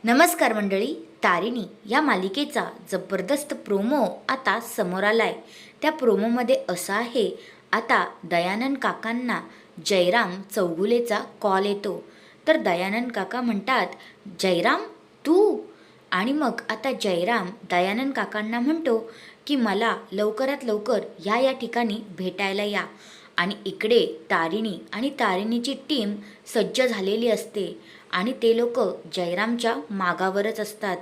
नमस्कार मंडळी, तारिणी या मालिकेचा जबरदस्त प्रोमो आता समोर आलाय। त्या प्रोमोमध्ये असं आहे, आता दयानंद काकांना जयराम चौगुलेचा कॉल येतो। तर दयानंद काका म्हणतात, जयराम तू? आणि मग आता जयराम दयानंद काकांना म्हणतो की मला लवकरात लवकर या ठिकाणी भेटायला या। आणि इकडे तारिणी आणि तारिणीची टीम सज्ज झालेली असते आणि ते लोक जयरामच्या मागावरच असतात।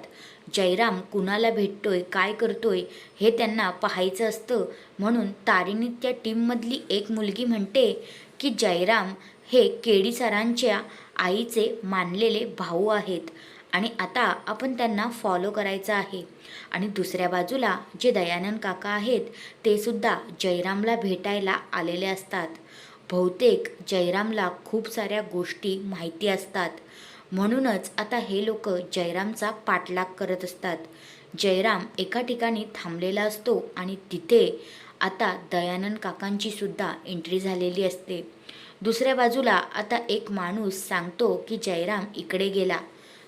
जयराम कुणाला भेटतोय, काय करतोय हे त्यांना पाहायचं असतं। म्हणून तारिणी त्या टीममधली एक मुलगी म्हणते की जयराम हे केडी सरांच्या आईचे मानलेले भाऊ आहेत आणि आता आपण त्यांना फॉलो करायचं आहे। आणि दुसऱ्या बाजूला जे दयानंद काका आहेत ते सुद्धा जयरामला भेटायला आलेले असतात। बहुतेक जयरामला खूप साऱ्या गोष्टी माहिती असतात, म्हणूनच आता हे लोक जयरामचा पाठलाग करत असतात। जयराम एका ठिकाणी थांबलेला असतो आणि तिथे आता दयानंद काकांची सुद्धा एंट्री झालेली असते। दुसऱ्या बाजूला आता एक माणूस सांगतो की जयराम इकडे गेला।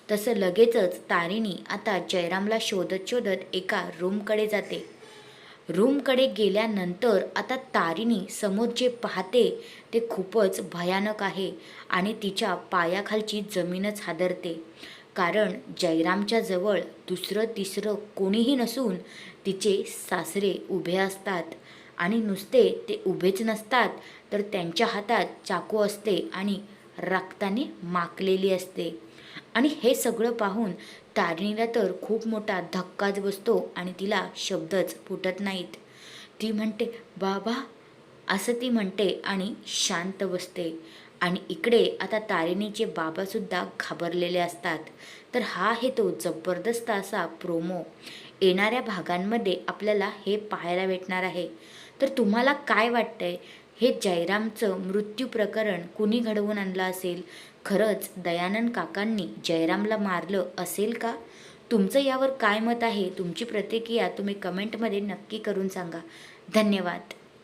तसं लगेचच तारिणी आता जयरामला शोधत शोधत एका रूमकडे जाते। रूमकडे गेल्यानंतर आता तारिणी समोर जे पाहते ते खूपच भयानक आहे आणि तिच्या पायाखालची जमीनच हादरते। कारण जयरामच्या जवळ दुसरं तिसरं कोणीही नसून तिचे सासरे उभे असतात आणि नुसते ते उभेच नसतात तर त्यांच्या हातात चाकू असते आणि रक्ताने माखलेली असते। आणि हे सगळं पाहून तारिणीला तर खूप मोठा धक्काच बसतो आणि तिला शब्दच फुटत नाहीत। ती म्हणते, बाबा असं ती म्हणते आणि शांत बसते। आणि इकडे आता तारिणीचे बाबासुद्धा घाबरलेले असतात। तर हा आहे तो जबरदस्त असा प्रोमो। येणाऱ्या भागांमध्ये आपल्याला हे पाहायला भेटणार आहे। तर तुम्हाला काय वाटतंय, हे जयरामचं मृत्यू प्रकरण कुणी घडवून आणलं असेल? खरंच दयानंद काकांनी जयरामला मारलं असेल का? तुमचं यावर काय मत आहे? तुमची प्रतिक्रिया तुम्ही कमेंटमध्ये नक्की करून सांगा। धन्यवाद।